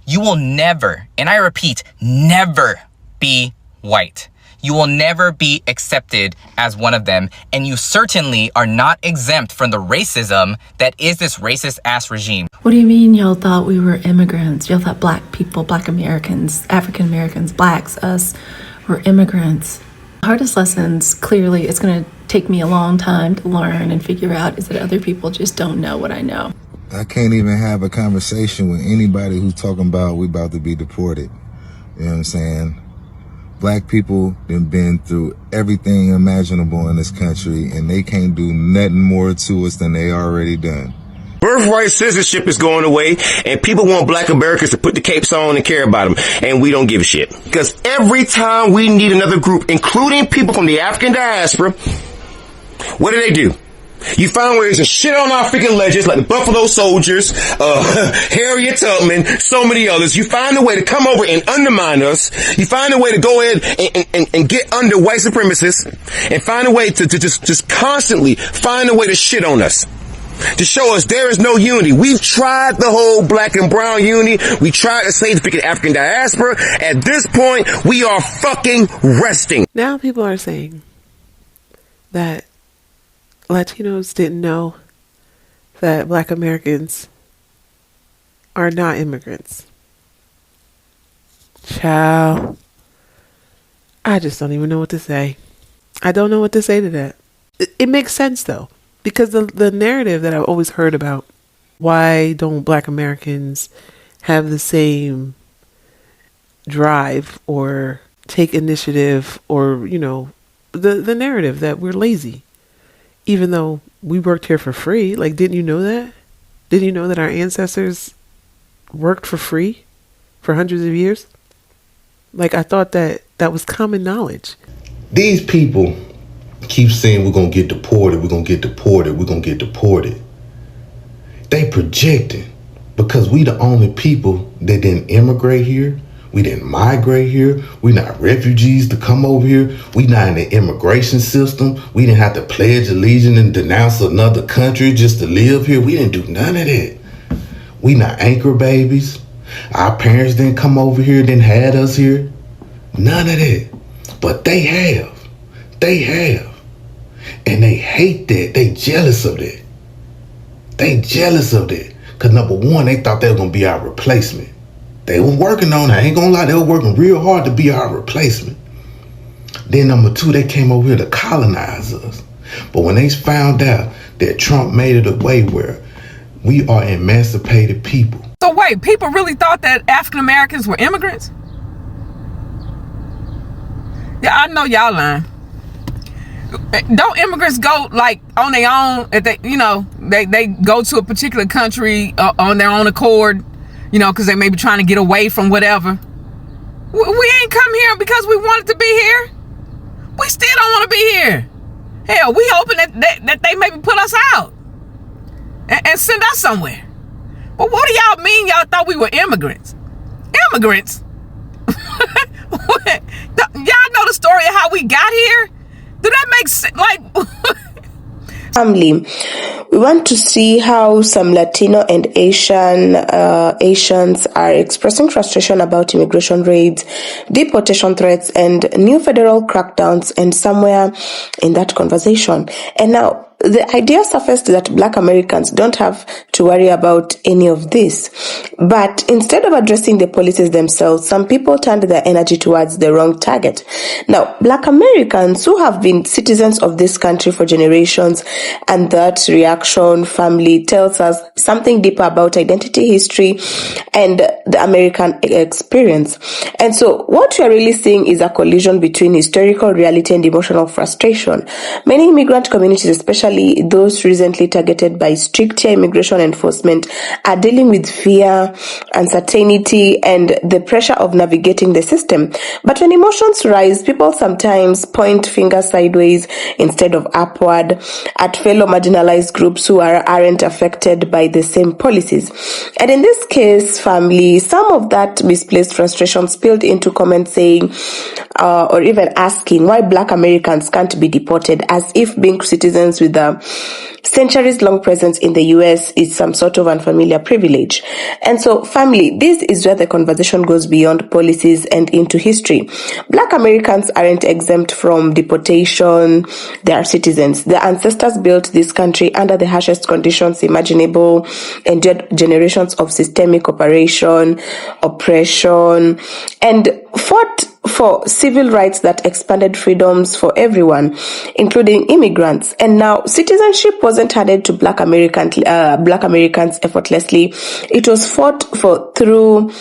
You will never, and I repeat, never be white. You will never be accepted as one of them, and you certainly are not exempt from the racism that is this racist-ass regime. What do you mean y'all thought we were immigrants? Y'all thought black people, black Americans, African Americans, blacks, us, were immigrants. The hardest lessons, clearly, it's going to take me a long time to learn and figure out is that other people just don't know what I know. I can't even have a conversation with anybody who's talking about we about to be deported. You know what I'm saying? Black people have been through everything imaginable in this country, and they can't do nothing more to us than they already done. Birthright citizenship is going away, and people want black Americans to put the capes on and care about them, and we don't give a shit. Because every time we need another group, including people from the African diaspora, what do? You find ways to shit on our freaking legends like the Buffalo Soldiers, Harriet Tubman, so many others. You find a way to come over and undermine us. You find a way to go in and get under white supremacists, and find a way to just constantly find a way to shit on us. To show us there is no unity. We've tried the whole black and brown unity. We tried to save the freaking African diaspora. At this point, we are fucking resting. Now people are saying that Latinos didn't know that black Americans are not immigrants. Child, I just don't even know what to say. I don't know what to say to that. It makes sense though, because the narrative that I've always heard about why don't black Americans have the same drive or take initiative, or, you know, the narrative that we're lazy. Even though we worked here for free. Like, didn't you know that? Didn't you know that our ancestors worked for free for hundreds of years? Like, I thought that was common knowledge. These people keep saying we're going to get deported, we're going to get deported, we're going to get deported. They projecting because we the only people that didn't immigrate here. We didn't migrate here. We not refugees to come over here. We not in the immigration system. We didn't have to pledge allegiance and denounce another country just to live here. We didn't do none of that. We not anchor babies. Our parents didn't come over here, didn't had us here. None of that. But they have. They have. And they hate that. They jealous of that. They jealous of that. Because number one, they thought they were going to be our replacement. They were working on it. I ain't gonna lie, they were working real hard to be our replacement. Then number two, they came over here to colonize us. But when they found out that Trump made it a way where we are emancipated people. So wait, people really thought that African Americans were immigrants? Yeah, I know y'all lying. Don't immigrants go like on their own? If they, you know, they go to a particular country on their own accord, you know, because they may be trying to get away from whatever. We ain't come here because we wanted to be here. We still don't want to be here. Hell, we hoping that they maybe put us out and send us somewhere. But what do y'all mean y'all thought we were immigrants? Immigrants? Y'all know the story of how we got here? Do that make sense? Like... Family, we want to see how some Latino and Asians are expressing frustration about immigration raids, deportation threats, and new federal crackdowns, and somewhere in that conversation. And now, the idea surfaced that Black Americans don't have to worry about any of this. But instead of addressing the policies themselves, some people turned their energy towards the wrong target. Now, Black Americans who have been citizens of this country for generations, and that reaction, family, tells us something deeper about identity, history, and the American experience. And so what we are really seeing is a collision between historical reality and emotional frustration. Many immigrant communities, especially those recently targeted by stricter immigration enforcement, are dealing with fear, uncertainty, and the pressure of navigating the system. But when emotions rise, people sometimes point fingers sideways instead of upward at fellow marginalized groups who aren't affected by the same policies. And in this case, family, some of that misplaced frustration spilled into comments saying, or even asking why Black Americans can't be deported, as if being citizens without centuries-long presence in the US is some sort of unfamiliar privilege. And so, family, this is where the conversation goes beyond policies and into history. Black Americans aren't exempt from deportation. They are citizens. Their ancestors built this country under the harshest conditions imaginable, endured generations of systemic oppression, and fought for civil rights that expanded freedoms for everyone, including immigrants. And now, citizenship wasn't handed to Black Americans effortlessly. It was fought for through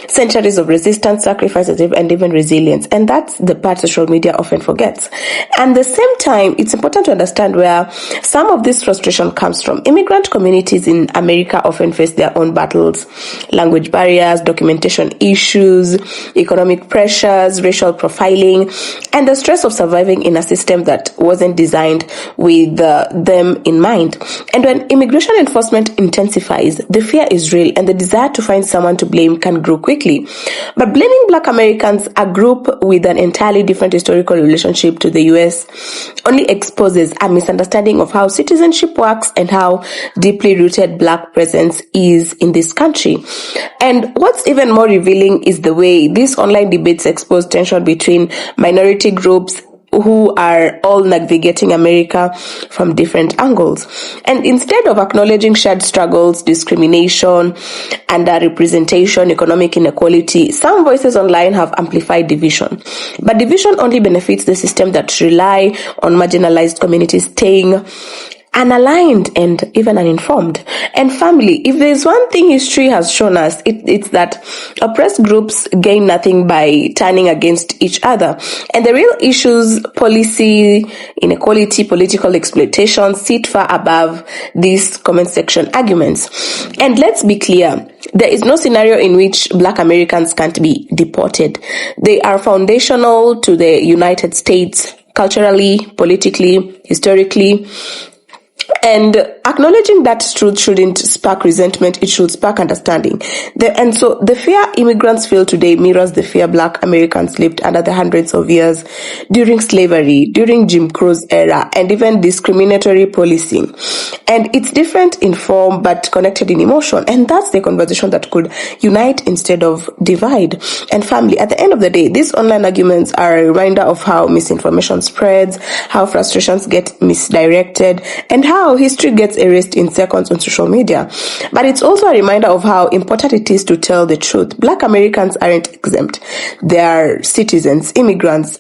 centuries of resistance, sacrifices, and even resilience. And that's the part social media often forgets. And at the same time, it's important to understand where some of this frustration comes from. Immigrant communities in America often face their own battles: language barriers, documentation issues, economic pressures, racial profiling, and the stress of surviving in a system that wasn't designed with them in mind. And when immigration enforcement intensifies, the fear is real, and the desire to find someone to blame can grow quickly. But blaming Black Americans, a group with an entirely different historical relationship to the US, only exposes a misunderstanding of how citizenship works and how deeply rooted Black presence is in this country. And what's even more revealing is the way these online debates expose tension between minority groups who are all navigating America from different angles. And instead of acknowledging shared struggles, discrimination, underrepresentation, economic inequality, some voices online have amplified division. But division only benefits the system that rely on marginalized communities staying unaligned and even uninformed. And family, if there's one thing history has shown us, it's that oppressed groups gain nothing by turning against each other. And the real issues, policy, inequality, political exploitation, sit far above these comment section arguments. And let's be clear, there is no scenario in which Black Americans can't be deported. They are foundational to the United States, culturally, politically, historically. And acknowledging that truth shouldn't spark resentment, it should spark understanding. And so the fear immigrants feel today mirrors the fear Black Americans lived under the hundreds of years during slavery, during Jim Crow's era, and even discriminatory policing. And it's different in form, but connected in emotion. And that's the conversation that could unite instead of divide. And family, at the end of the day, these online arguments are a reminder of how misinformation spreads, how frustrations get misdirected, and how history gets erased in seconds on social media. But it's also a reminder of how important it is to tell the truth. Black Americans aren't exempt. They are citizens. Immigrants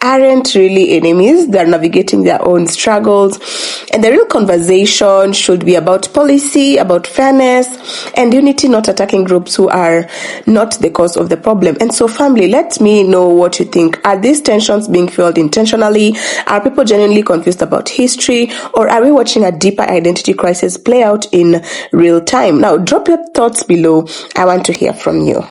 aren't really enemies. They're navigating their own struggles. And the real conversation should be about policy, about fairness, and unity, not attacking groups who are not the cause of the problem. And so, family, let me know what you think. Are these tensions being fueled intentionally? Are people genuinely confused about history? Or are we watching a deeper identity crisis play out in real time? Now, drop your thoughts below. I want to hear from you.